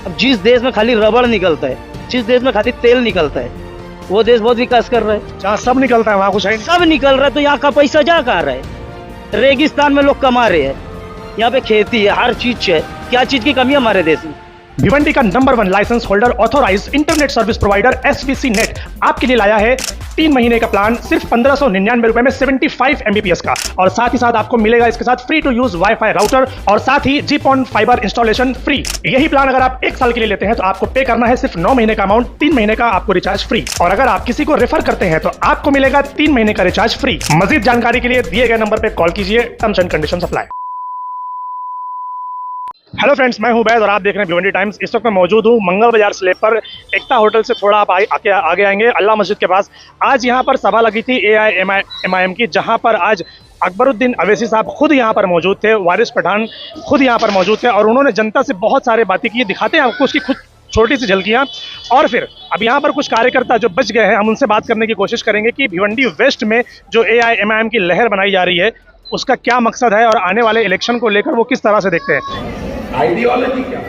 अब जिस देश में खाली रबड़ निकलता है, जिस देश में खाली तेल निकलता है, वो देश बहुत विकास कर रहा है। जहाँ सब निकलता है वहाँ कुछ है नहीं। सब निकल रहा है तो यहाँ का पैसा जा कहाँ रहा है? रेगिस्तान में लोग कमा रहे हैं, यहाँ पे खेती है, हर चीज है। क्या चीज की कमी है हमारे देश में? भिवंडी का number 1 licence holder authorise internet service provider SVC net आपके लिए लाया है 3 महीने का प्लान सिर्फ 1599 रुपए में 75 Mbps का, और साथ ही साथ आपको मिलेगा इसके साथ free to use wifi router और साथ ही GPON फाइबर इंस्टॉलेशन फ्री। यही प्लान अगर आप 1 साल के लिए लेते हैं तो आपको पे करना है सिर्फ 9 महीने का अमाउंट, 3 महीने का आपको रिचार्ज फ्री, और अगर आप किसी को रेफर करते हैं तो आपको मिलेगा 3 महीने का रिचार्ज फ्री। मजीद जानकारी के लिए दिए गए नंबर पर कॉल कीजिए, terms and conditions apply. Hello friends, मैं हूं बैद और आप देख रहे हैं भिवंडी टाइम्स। इस वक्त मैं मौजूद हूं मंगल बाजार स्लैब पर, एकता होटल से थोड़ा आप आगे आएंगे अल्लाह मस्जिद के पास। आज यहां पर सभा लगी थी AIMIM की, जहां पर आज अकबरुद्दीन अवैसी साहब खुद यहां पर मौजूद थे, वारिस पठान खुद यहां पर मौजूद थे, और उन्होंने जनता से बहुत सारे बातें की। दिखाते हैं आपको उसकी खुद छोटी सी झलकियाँ। और फिर अब यहाँ पर कुछ कार्यकर्ता जो बच गए हैं, हम उनसे बात करने की कोशिश करेंगे कि भिवंडी वेस्ट में जो AIMIM की लहर बनाई जा रही है उसका क्या मकसद है, और आने वाले इलेक्शन को लेकर वो किस तरह से देखते हैं। आइडियोलॉजी क्या?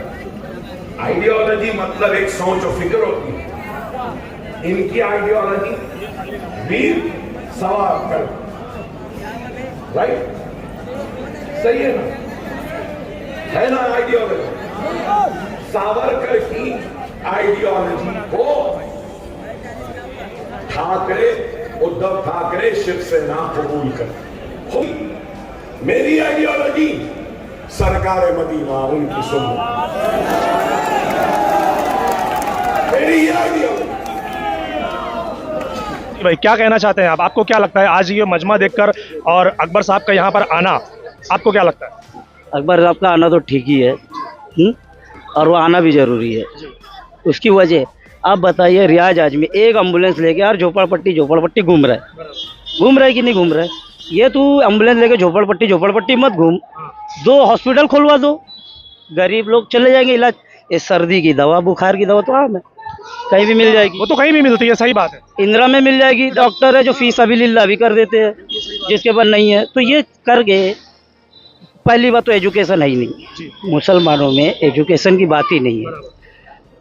आइडियोलॉजी मतलब एक सोच और फिक्र होती है। इनकी आइडियोलॉजी वीर सावरकर, राइट? सही है ना? है ना आइडियोलॉजी? सावरकर की आइडियोलॉजी को उद्धव ठाकरे शिवसेना कबूल कर। मेरी आइडियोलॉजी सरकार मदीना उनकी सुन्नत, मेरी आइडियोलॉजी। भाई क्या कहना चाहते हैं आप? आपको क्या लगता है आज ये मजमा देखकर और अकबर साहब का यहाँ पर आना, आपको क्या लगता है? अकबर साहब का आना तो ठीक ही है, और वो आना भी जरूरी है। उसकी वजह आप बताइए, रियाज आजमी एक एम्बुलेंस लेके यार झोपड़पट्टी घूम रहा है कि नहीं घूम रहा है? ये तू एम्बुलेंस लेके झोपड़पट्टी मत घूम, 2 हॉस्पिटल खुलवा दो, गरीब लोग चले जाएंगे इलाज। ये सर्दी की दवा, बुखार की दवा तो आम है, कहीं भी मिल जाएगी। वो तो कहीं भी मिलती है, सही बात है। इंदिरा में मिल जाएगी। डॉक्टर है जो फीस अभी भी कर देते हैं, जिसके पास नहीं है तो ये कर गए। पहली बात तो एजुकेशन है ही नहीं, मुसलमानों में एजुकेशन की बात ही नहीं है।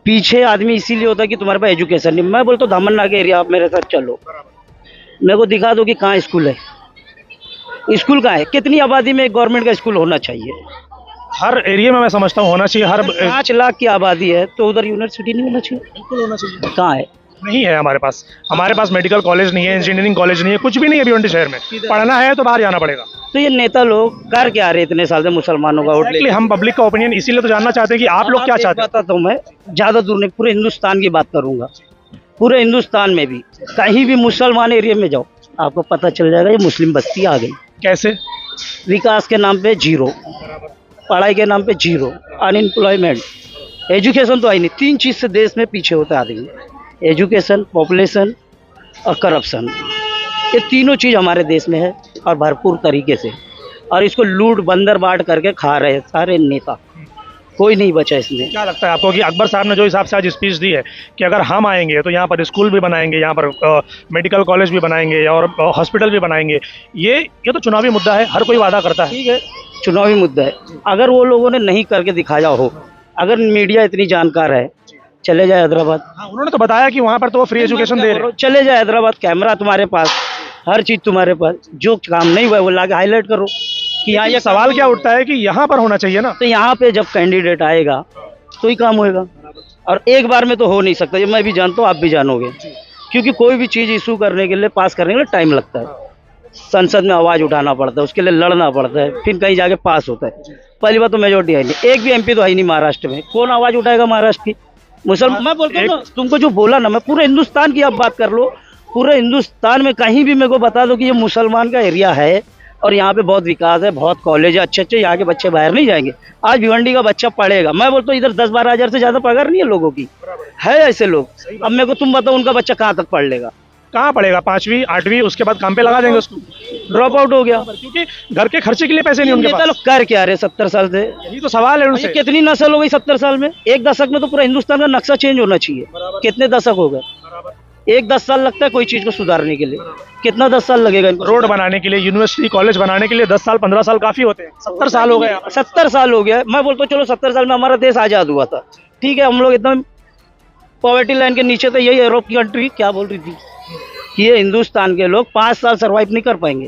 पीछे आदमी इसीलिए होता है कि तुम्हारे पास एजुकेशन नहीं। मैं बोलता हूँ धामन्ना के एरिया आप मेरे साथ चलो, मेरे को दिखा दो कि कहाँ स्कूल है। स्कूल कहाँ है? कितनी आबादी में एक गवर्नमेंट का स्कूल होना चाहिए? हर एरिया में मैं समझता हूँ होना चाहिए। हर 5 लाख की आबादी है तो उधर यूनिवर्सिटी नहीं होना चाहिए? बिल्कुल होना चाहिए। कहाँ है? नहीं है हमारे पास मेडिकल कॉलेज नहीं है, इंजीनियरिंग कॉलेज नहीं है, कुछ भी नहीं है भिवंडी शहर में। पढ़ना है तो बाहर जाना पड़ेगा। तो ये नेता लोग कर क्या रहे इतने साल से मुसलमानों का वोट लेके? हम पब्लिक का ओपिनियन इसीलिए तो जानना चाहते हैं कि आप लोग क्या चाहते हैं। तो मैं ज्यादा दूर नहीं, पूरे हिंदुस्तान की बात करूंगा। पूरे हिंदुस्तान में भी कहीं भी मुसलमान एरिया में जाओ, आपको पता चल जाएगा ये मुस्लिम बस्ती आ गई। कैसे? विकास के नाम पे 0, पढ़ाई के नाम पे 0, अनएम्प्लॉयमेंट, एजुकेशन तो आई नहीं। 3 चीज से देश में पीछे होता आदमी, एजुकेशन, पॉपुलेशन और करप्शन। ये तीनों चीज़ हमारे देश में है और भरपूर तरीके से, और इसको लूट बंदर बाट करके खा रहे हैं सारे नेता, कोई नहीं बचा इसमें। क्या लगता है आपको कि अकबर साहब ने जो हिसाब से आज स्पीच दी है कि अगर हम आएंगे तो यहाँ पर स्कूल भी बनाएंगे, यहाँ पर मेडिकल कॉलेज भी बनाएंगे और हॉस्पिटल भी बनाएंगे, ये तो चुनावी मुद्दा है, हर कोई वादा करता है। ठीक है, चुनावी मुद्दा है। अगर वो लोगों ने नहीं करके दिखाया हो, अगर मीडिया इतनी जानकार है, चले जाए हैदराबाद। हाँ, उन्होंने तो बताया कि वहाँ पर तो फ्री एजुकेशन दे रहे हैं। चले जाए हैदराबाद, कैमरा तुम्हारे पास, हर चीज़ तुम्हारे पास, जो काम नहीं हुआ है वो लाके हाईलाइट करो कि यहाँ ये सवाल क्या उठता है कि यहाँ पर होना चाहिए ना। तो यहाँ पे जब कैंडिडेट आएगा तो ही काम होएगा, और एक बार में तो हो नहीं सकता। ये मैं भी जानता हूँ, आप भी जानोगे, क्योंकि कोई भी चीज़ इशू करने के लिए, पास करने के लिए टाइम लगता है। संसद में आवाज़ उठाना पड़ता है, उसके लिए लड़ना पड़ता है, फिर कहीं जाके पास होता है। पहली बात तो मेजोरिटी है नहीं, एक भी MP तो है नहीं महाराष्ट्र में। कौन आवाज़ उठाएगा महाराष्ट्र की? मुसलमान। मैं बोलता हूँ तुमको जो बोला ना, मैं पूरे हिंदुस्तान की आप बात कर लो, पूरे हिंदुस्तान में कहीं भी मेरे को बता दो कि ये मुसलमान का एरिया है और यहाँ पे बहुत विकास है, बहुत कॉलेज है अच्छे, यहाँ के बच्चे बाहर नहीं जाएंगे। आज भिवंडी का बच्चा पढ़ेगा, मैं बोलता हूँ इधर 10-12 हज़ार से ज़्यादा पगार नहीं है लोगों की, है ऐसे लोग। अब मेरे को तुम बताओ उनका बच्चा कहाँ तक पढ़ लेगा? कहाँ पढ़ेगा? 5वीं 8वीं, उसके बाद काम पे लगा देंगे उसको, ड्रॉप आउट हो गया, क्योंकि घर के खर्चे के लिए पैसे नहीं उनके पास। लोग कर क्या रहे 70 साल से? यही तो सवाल है उनसे। कितनी नस्ल हो गई 70 साल में? एक दशक में तो पूरा हिंदुस्तान का नक्शा चेंज होना चाहिए। कितने दशक हो गए? एक 10 साल लगता है कोई चीज को सुधारने के लिए, कितना 10 साल लगेगा इनको? रोड बनाने के लिए, यूनिवर्सिटी कॉलेज बनाने के लिए 10 साल 15 साल काफी होते हैं। 70 साल हो गए, 70 साल हो गया। मैं बोलता हूँ चलो 70 साल में हमारा देश आजाद हुआ था, ठीक है, हम लोग एकदम पॉवर्टी लाइन के नीचे थे। यही यूरोप की कंट्री क्या बोल रही थी कि ये हिंदुस्तान के लोग 5 साल सर्वाइव नहीं कर पाएंगे।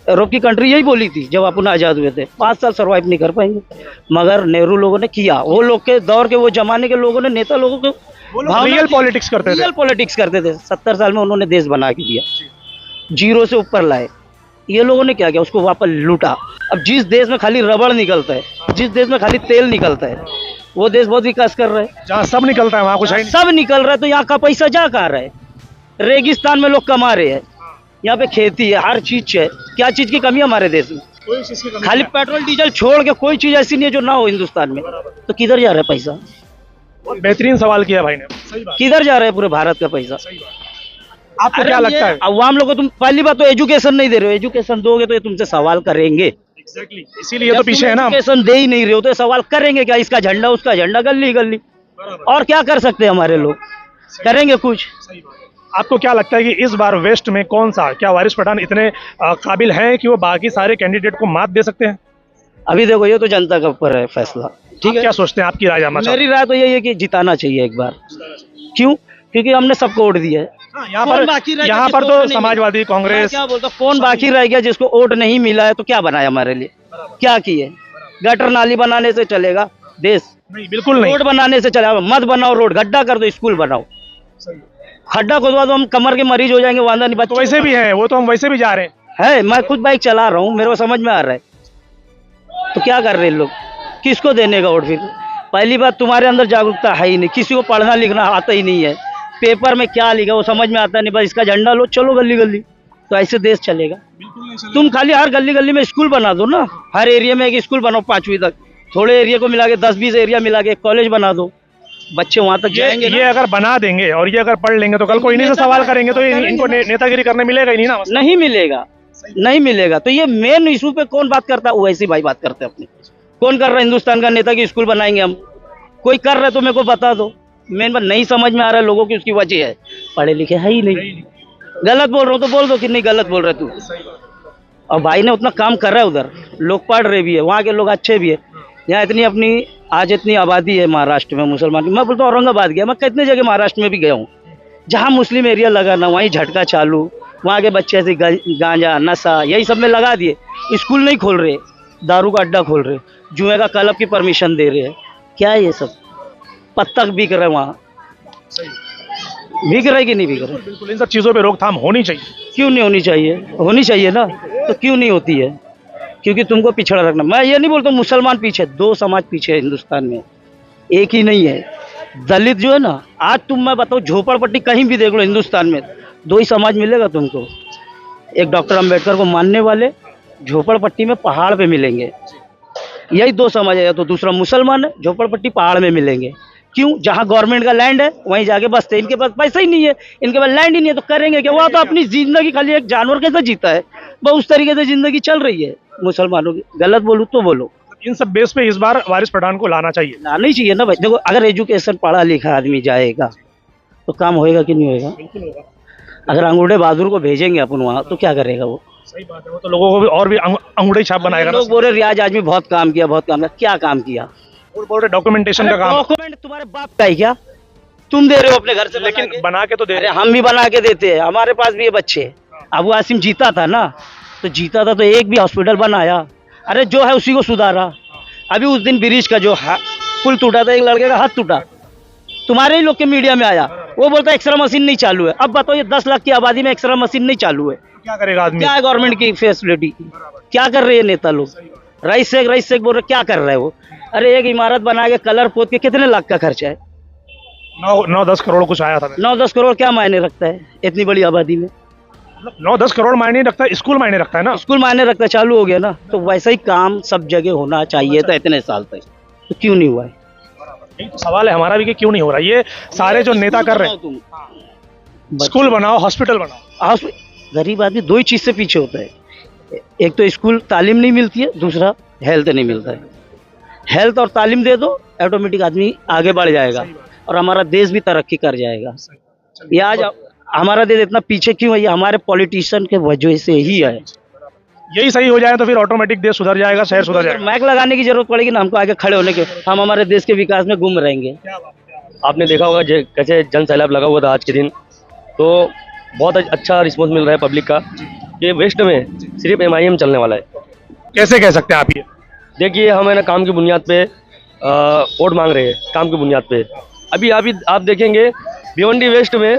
यूरोप की कंट्री यही बोली थी जब अपन आज़ाद हुए थे, 5 साल सर्वाइव नहीं कर पाएंगे। मगर नेहरू लोगों ने किया, वो लोग के दौर के वो जमाने के लोगों ने, नेता लोगों को रियल पॉलिटिक्स करते थे। रियल पॉलिटिक्स करते थे। 70 साल में उन्होंने देश बना के दिया, जीरो से ऊपर लाए। ये लोगों ने क्या किया, उसको वापस लूटा। अब जिस देश में खाली रबड़ निकलता है, जिस देश में खाली तेल निकलता है, वो देश बहुत विकास कर रहा है। जहाँ सब निकलता है वहाँ कुछ है ही नहीं। सब निकल रहा है तो यहाँ का पैसा जा कहाँ रहा है? रेगिस्तान में लोग कमा रहे हैं, यहाँ पे खेती है, हर चीज है। क्या चीज की कमी है हमारे देश में? कोई चीज़ की कमी खाली पेट्रोल डीजल छोड़ के कोई चीज ऐसी नहीं है जो ना हो हिंदुस्तान में। तो किधर जा रहा है पैसा? बहुत बेहतरीन सवाल किया भाई ने। सही बात, किधर जा रहा है पूरे भारत का पैसा? सही बात। आपको क्या लगता है? अवाम लोगों को तुम पहली बात तो एजुकेशन नहीं दे रहे हो। एजुकेशन दोगे तो ये तुमसे सवाल करेंगे। एग्जैक्टली, इसीलिए तो पीछे है ना हम। एजुकेशन दे ही नहीं रहे हो तो ये सवाल करेंगे क्या? इसका झंडा उसका झंडा, गली गली। और क्या कर सकते हैं हमारे लोग? करेंगे कुछ? सही बात है। आपको क्या लगता है कि इस बार वेस्ट में कौन सा, क्या वारिस पठान इतने काबिल हैं कि वो बाकी सारे कैंडिडेट को मात दे सकते हैं? अभी देखो, ये तो जनता के ऊपर है फैसला। ठीक है, क्या सोचते हैं? आपकी राय जानना चाहता मेरी राय तो यही है कि जिताना चाहिए एक बार। क्यों? क्योंकि हमने सबको वोट दिया है। हूं। यहाँ पर तो समाजवादी, कांग्रेस, क्या बोलता, कौन बाकी रह गया जिसको वोट नहीं मिला है? तो क्या बनाया हमारे लिए? क्या किए? गटर नाली बनाने से चलेगा देश? नहीं, बिल्कुल नहीं। रोड बनाने से चलेगा? मत बनाओ रोड, गड्ढा कर दो, स्कूल बनाओ। खड्डा खोदवा दो, हम कमर के मरीज हो जाएंगे, वांदा नहीं। तो वैसे भी है वो, तो हम वैसे भी जा रहे हैं। है, मैं खुद बाइक चला रहा हूँ, मेरे को समझ में आ रहा है। तो क्या कर रहे हैं लोग? किसको देने का वोट फिर? पहली बात, तुम्हारे अंदर जागरूकता है ही नहीं, किसी को पढ़ना लिखना आता ही नहीं है। पेपर में क्या लिखा वो समझ में आता नहीं, बस इसका झंडा लो, चलो गली गली। तो ऐसे देश चलेगा? तुम खाली हर गली गली में स्कूल बना दो ना, हर एरिया में एक स्कूल बनाओ 5वीं तक, थोड़े एरिया को मिला के 10-20 एरिया मिला के एक कॉलेज बना दो, बच्चे वहां तक जाएंगे। ये अगर बना देंगे और ये अगर पढ़ लेंगे तो कल को इन्हीं से सवाल करेंगे, तो इनको नेतागिरी करने मिलेगा ही नहीं ना। नहीं मिलेगा, नहीं मिलेगा। तो ये मेन इशू पे कौन बात करता है? वैसी भाई बात करते हैं अपनी। कौन कर रहा है हिंदुस्तान का नेता की स्कूल बनाएंगे हम? कोई कर रहा है तो मेरे को बता दो। मेन बात नहीं समझ में आ रहा है लोगों की, उसकी वजह है पढ़े लिखे है ही नहीं। गलत बोल रहा हूँ तो बोल दो कि नहीं गलत बोल रहे तू। और भाई ने उतना काम कर रहा है, उधर लोग पढ़ रहे भी है, वहाँ के लोग अच्छे भी है। यहाँ इतनी अपनी आज इतनी आबादी है महाराष्ट्र में मुसलमान की। मैं बोलता हूँ औरंगाबाद गया, मैं कितने जगह महाराष्ट्र में भी गया हूँ जहाँ मुस्लिम एरिया लगा ना, वहीं झटका चालू, वहाँ के बच्चे ऐसे गांजा नशा यही सब में लगा दिए। स्कूल नहीं खोल रहे, दारू का अड्डा खोल रहे, जुए का क्लब की परमिशन दे रहे हैं। क्या है ये सब? पत्तक बिक रहे वहाँ, बिक रहे कि नहीं बिक रहे? बिल्कुल, इन सब चीजों पे रोकथाम होनी चाहिए। क्यों नहीं होनी चाहिए? होनी चाहिए ना। तो क्यों नहीं होती है? क्योंकि तुमको पिछड़ा रखना। मैं ये नहीं बोलता मुसलमान पीछे, 2 समाज पीछे है हिंदुस्तान में, एक ही नहीं है। दलित जो है ना, आज तुम मैं बताऊँ झोपड़पट्टी कहीं भी देख लो हिंदुस्तान में, 2 ही समाज मिलेगा तुमको। एक डॉक्टर अंबेडकर को मानने वाले झोपड़पट्टी में पहाड़ पे मिलेंगे, यही 2 समाज है। या तो दूसरा मुसलमान है, झोपड़पट्टी पहाड़ में मिलेंगे। क्यों? जहाँ गवर्नमेंट का लैंड है वहीं जाके बसते। इनके पास पैसा ही नहीं है, इनके पास लैंड ही नहीं है, तो करेंगे क्या? वो तो अपनी जिंदगी खाली एक जानवर कैसे जीता है, बस उस तरीके से जिंदगी चल रही है मुसलमानों की। गलत बोलूँ तो बोलो। इन सब बेस पे इस बार वारिस पठान को लाना चाहिए। लाना ही चाहिए ना भाई। देखो, अगर एजुकेशन पढ़ा लिखा आदमी जाएगा तो काम होएगा कि नहीं होएगा? बिल्कुल होगा। अगर अंगूठे बहादुर को भेजेंगे अपन वहाँ तो क्या करेगा वो? सही बात है, वो तो लोगों को भी और भी अंगूठे छाप बनाएगा ना। लोग बोल रहे रियाज आदमी बहुत काम किया, बहुत काम किया। क्या काम किया? बोल रहे डॉक्यूमेंटेशन का काम। डॉक्यूमेंट तुम्हारे बाप का है क्या? तुम दे रहे हो अपने घर से? लेकिन बना के तो दे अरे रहे। हम भी बना के देते हैं, हमारे पास भी ये बच्चे। अबू आसिम जीता था ना, तो जीता था तो एक भी हॉस्पिटल बनाया? अरे जो है उसी को सुधारा। अभी उस दिन ब्रिज का जो पुल टूटा था, एक लड़के का हाथ टूटा, तुम्हारे ही लोग के मीडिया में आया, वो बोलता है एक्सरे मशीन नहीं चालू है। अब बताओ, ये 10 लाख की आबादी में एक्सरे मशीन नहीं चालू है, क्या करेगा आदमी? क्या है गवर्नमेंट की फैसिलिटी? क्या कर रहे हैं नेता लोग? रईस शेख बोल रहे, क्या कर रहे हैं वो? अरे एक इमारत बना के कलर पोत के कितने लाख का खर्चा है? 9-10 करोड़ कुछ आया था। 9-10 करोड़ क्या मायने रखता है इतनी बड़ी आबादी में? 9-10 करोड़ मायने रखता है, स्कूल मायने रखता है ना। स्कूल मायने रखता है, चालू हो गया ना। तो वैसा ही काम सब जगह होना चाहिए था इतने साल तक, तो क्यों नहीं हुआ है? यही तो सवाल है हमारा भी कि क्यों नहीं हो रहा। ये सारे जो नेता कर रहे हैं, तुम स्कूल बनाओ, हॉस्पिटल बनाओ। गरीब आदमी 2 ही चीज से पीछे होता है, एक तो स्कूल तालीम नहीं मिलती है, दूसरा हेल्थ नहीं मिलता है। हेल्थ और तालीम दे दो, ऑटोमेटिक आदमी आगे बढ़ जाएगा और हमारा देश भी तरक्की कर जाएगा। ये आज हमारा देश इतना पीछे क्यों है? ये हमारे पॉलिटिशियन के वजह से ही है। यही सही हो जाए तो फिर ऑटोमेटिक देश सुधर जाएगा, शहर सुधर जाएगा। माइक लगाने की जरूरत पड़ेगी ना हमको, आगे खड़े होने के, हम हमारे देश के विकास में गुम रहेंगे। आपने देखा होगा कैसे जन सैलाब लगा हुआ था आज के दिन, तो बहुत अच्छा रिस्पॉन्स मिल रहा है पब्लिक का कि वेस्ट में सिर्फ MIM चलने वाला है। कैसे कह सकते हैं आप ये? देखिए हम है ना काम की बुनियाद पे वोट मांग रहे हैं, काम की बुनियाद पे। अभी आप देखेंगे भिवंडी वेस्ट में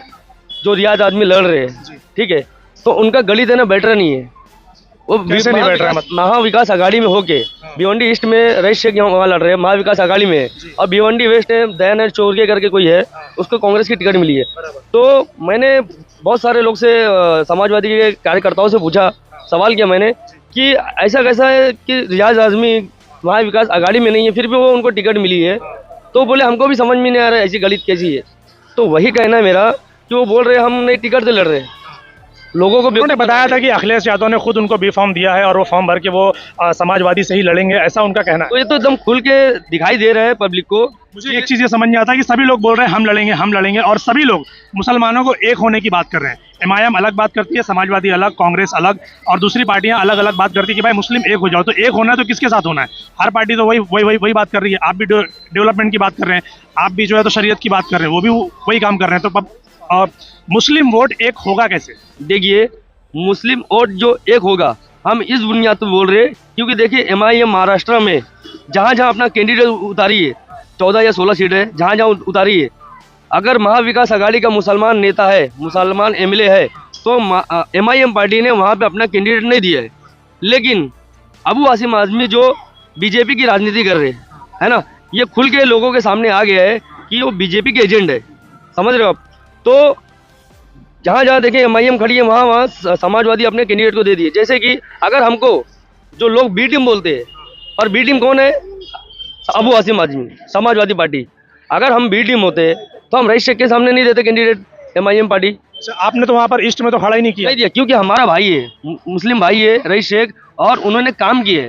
जो रियाज आदमी लड़ रहे हैं, ठीक है, तो उनका गली देना बेटर नहीं है। वो कैसे नहीं बैठ रहा है? मतलब महाविकास आघाड़ी में होके भिवंडी ईस्ट में रईस शेख वहाँ लड़ रहे हैं, महाविकास आघाड़ी में, और भिवंडी वेस्ट में दयानंद चौरगे करके कोई है, उसको कांग्रेस की टिकट मिली है। तो मैंने बहुत सारे लोग से समाजवादी के कार्यकर्ताओं से पूछा, सवाल किया मैंने कि ऐसा कैसा है कि रियाज आजमी महाविकास आघाड़ी में नहीं है फिर भी वो उनको टिकट मिली है। तो बोले हमको भी समझ में नहीं आ रहा है ऐसी गलत कैसी है। तो वही कहना है मेरा कि वो बोल रहे हम नहीं टिकट से लड़ रहे हैं। लोगों को उन्होंने बताया था कि अखिलेश यादव ने खुद उनको बी फॉर्म दिया है और वो फॉर्म भर के वो समाजवादी से ही लड़ेंगे, ऐसा उनका कहना है। तो ये तो एकदम खुल के दिखाई दे रहा है पब्लिक को। मुझे एक चीज ये समझ नहीं आता कि सभी लोग बोल रहे हैं हम लड़ेंगे और सभी लोग मुसलमानों को एक होने की बात कर रहे हैं। MIM अलग बात करती है, समाजवादी अलग, कांग्रेस अलग, और दूसरी पार्टियां अलग अलग बात करती है कि भाई मुस्लिम एक हो जाओ। तो एक होना है तो किसके साथ होना है? हर पार्टी तो वही बात कर रही है। आप भी डेवलपमेंट की बात कर रहे हैं, आप भी जो है तो शरीयत की बात कर रहे हैं, वो भी वही काम कर रहे हैं। तो मुस्लिम वोट एक होगा कैसे? देखिए मुस्लिम वोट जो एक होगा हम इस बुनियाद पर बोल रहे हैं क्योंकि देखिए MIM महाराष्ट्र में जहाँ जहाँ अपना कैंडिडेट उतारी है, 14 या 16 सीट है, जहाँ जहाँ उतारी है, अगर महाविकास आघाड़ी का मुसलमान नेता है, मुसलमान MLA है, तो MIM पार्टी ने वहाँ पे अपना कैंडिडेट नहीं दिया है। लेकिन अबू आसिम आजमी जो बीजेपी की राजनीति कर रहे हैं, है ना, ये खुल के लोगों के सामने आ गया है कि वो बीजेपी के एजेंट है, समझ रहे हो आप। तो जहाँ जहाँ देखें MIM खड़ी है वहाँ वहाँ समाजवादी अपने कैंडिडेट को दे दिए। जैसे कि अगर हमको जो लोग बी टीम बोलते हैं, और बी टीम कौन है? अबू आसिम आजमी, समाजवादी पार्टी। अगर हम बी टीम होते तो हम रईस शेख के सामने नहीं देते कैंडिडेट MIM पार्टी। आपने तो वहाँ पर ईस्ट में तो खड़ा ही नहीं किया। क्योंकि हमारा भाई है, मुस्लिम भाई है रईस शेख, और उन्होंने काम किए।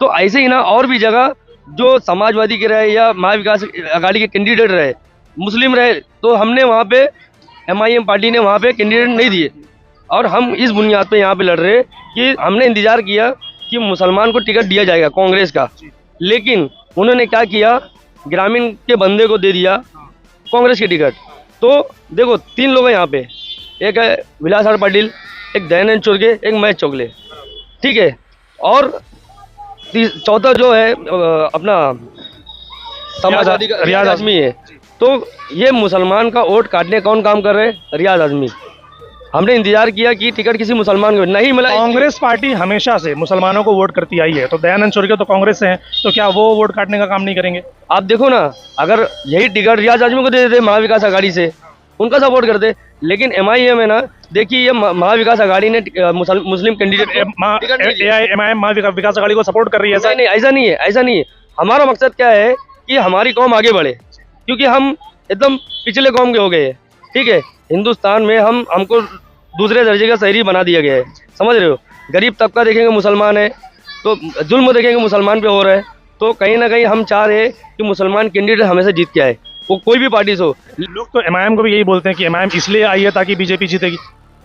तो ऐसे ही ना और भी जगह जो समाजवादी के रहे या महाविकास आघाड़ी के कैंडिडेट रहे, मुस्लिम रहे, तो हमने वहाँ पे MIM पार्टी ने वहाँ पे कैंडिडेट नहीं दिए। और हम इस बुनियाद पे यहाँ पे लड़ रहे कि हमने इंतजार किया कि मुसलमान को टिकट दिया जाएगा कांग्रेस का, लेकिन उन्होंने क्या किया, ग्रामीण के बंदे को दे दिया कांग्रेस की टिकट। तो देखो 3 लोग हैं यहाँ पे, एक है विलास आर पाटिल, एक दयानंद चौरगे, एक महेश चोगले, ठीक है, और चौथा जो है अपना समाजवादी का रियाज आजमी है। तो ये मुसलमान का वोट काटने कौन काम कर रहे हैं? रियाज आजमी। हमने इंतजार किया कि टिकट किसी मुसलमान को नहीं मिला। कांग्रेस पार्टी हमेशा से मुसलमानों को वोट करती आई है, तो दयानंद चौरगे तो कांग्रेस से हैं, तो क्या वो वोट काटने का काम नहीं करेंगे? आप देखो ना, अगर यही टिकट रियाज आजमी को दे देते महाविकास आघाड़ी से, उनका सपोर्ट करते। लेकिन MIM है ना, देखिए ये महाविकास आघाड़ी ने मुस्लिम कैंडिडेट MIM महाविकास आघाड़ी को सपोर्ट कर रही है। नहीं, ऐसा नहीं है। हमारा मकसद क्या है कि हमारी कौम आगे बढ़े, क्योंकि हम एकदम पिछले कौम के हो गए हैं, ठीक है। हिंदुस्तान में हमको दूसरे दर्जे का शहरी बना दिया गया है, समझ रहे हो। गरीब तबका देखेंगे मुसलमान है, तो जुल्म देखेंगे मुसलमान पे हो रहा है। तो कहीं ना कहीं हम चाह रहे हैं कि मुसलमान कैंडिडेट हमेशा जीत के आए, वो कोई भी पार्टी से हो। लोग तो MIM को भी यही बोलते हैं कि MIM इसलिए आई है ताकि बीजेपी जीतेगी।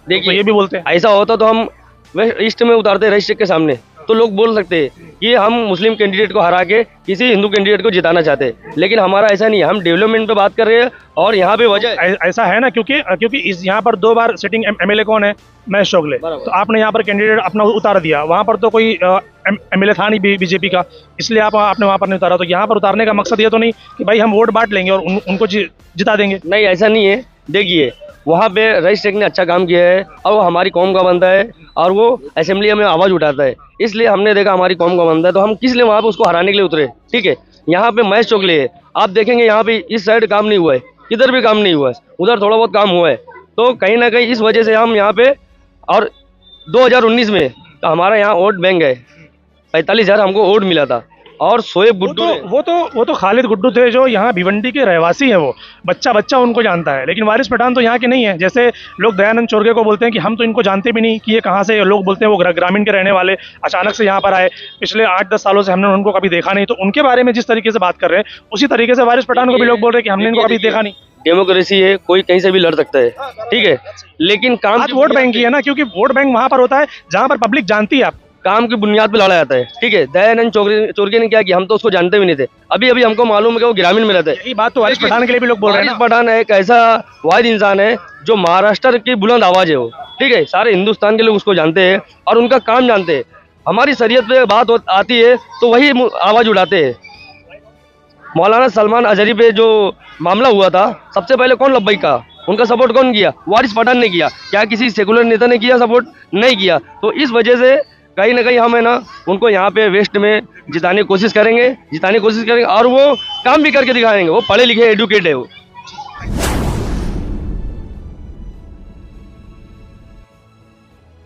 देखिए तो ये भी बोलते हैं। ऐसा होता तो हम वेस्ट ईस्ट में उतारते रईस शेख के सामने, तो लोग बोल सकते हैं कि हम मुस्लिम कैंडिडेट को हरा के किसी हिंदू कैंडिडेट को जिताना चाहते हैं। लेकिन हमारा ऐसा नहीं है, हम डेवलपमेंट पे बात कर रहे हैं। और यहाँ पे वजह ऐसा है ना, क्योंकि इस यहाँ पर 2 बार सिटिंग MLA कौन है? महेश चोगले। तो आपने यहाँ पर कैंडिडेट अपना उतार दिया, वहाँ पर तो कोई MLA था नहीं बीजेपी का, इसलिए आपने वहाँ पर नहीं उतारा। तो यहाँ पर उतारने का मकसद ये तो नहीं कि भाई हम वोट बांट लेंगे और उनको जिता देंगे। नहीं, ऐसा नहीं है। देखिए वहाँ पे रईस शेख ने अच्छा काम किया है और वो हमारी कौम का बंदा है और वो असेंबली में आवाज़ उठाता है, इसलिए हमने देखा हमारी कौम का बंदा है, तो हम किस लिए वहाँ पे उसको हराने के लिए उतरे, ठीक है। यहाँ पे महेश चोगले है, आप देखेंगे यहाँ पे इस साइड काम नहीं हुआ है, किधर भी काम नहीं हुआ है, उधर थोड़ा बहुत काम हुआ है। तो कहीं ना कहीं इस वजह से हम यहाँ पे, और 2019 में तो हमारा यहाँ वोट बैंक है, 45,000 हमको वोट मिला था। और शोएब गुड्डू वो तो खालिद गुड्डू थे जो यहाँ भिवंडी के रहवासी हैं, वो बच्चा उनको जानता है। लेकिन वारिस पठान तो यहाँ के नहीं है। जैसे लोग दयानंद चौरगे को बोलते हैं कि हम तो इनको जानते भी नहीं कि ये कहाँ से, लोग बोलते हैं वो ग्रामीण के रहने वाले अचानक से यहाँ पर आए, पिछले 8-10 सालों से हमने उनको कभी देखा नहीं। तो उनके बारे में जिस तरीके से बात कर रहे हैं उसी तरीके से वारिस पठान को भी लोग बोल रहे हैं कि हमने इनको कभी देखा नहीं। डेमोक्रेसी है, कोई कहीं से भी लड़ सकता है, ठीक है। लेकिन काम वोट बैंक की है ना, क्योंकि वोट बैंक वहाँ पर होता है जहाँ पर पब्लिक जानती है आपको। काम की बुनियाद पे लड़ा जाता है, ठीक है। दयानंद चौरके ने क्या किया, हम तो उसको जानते भी नहीं थे, अभी अभी हमको मालूम है कि वो ग्रामीण में रहता है। यही बात तो वारिस पठान के लिए भी लोग बोल रहे हैं वारिस ना। पठान एक ऐसा वाहिद इंसान है जो महाराष्ट्र की बुलंद आवाज है वो, ठीक है। सारे हिंदुस्तान के लोग उसको जानते हैं और उनका काम जानते हैं। हमारी शरीयत पे बात आती है तो वही आवाज उठाते हैं। मौलाना सलमान अजहरी पे जो मामला हुआ था, सबसे पहले कौन लब्बैक कहा, उनका सपोर्ट कौन किया, वारिस पठान ने किया। क्या किसी सेकुलर नेता ने किया सपोर्ट? नहीं किया। तो इस वजह से कहीं ना कहीं हम है ना उनको यहाँ पे वेस्ट में जिताने की कोशिश करेंगे और वो काम भी करके दिखाएंगे। वो पढ़े लिखे एडुकेट है वो।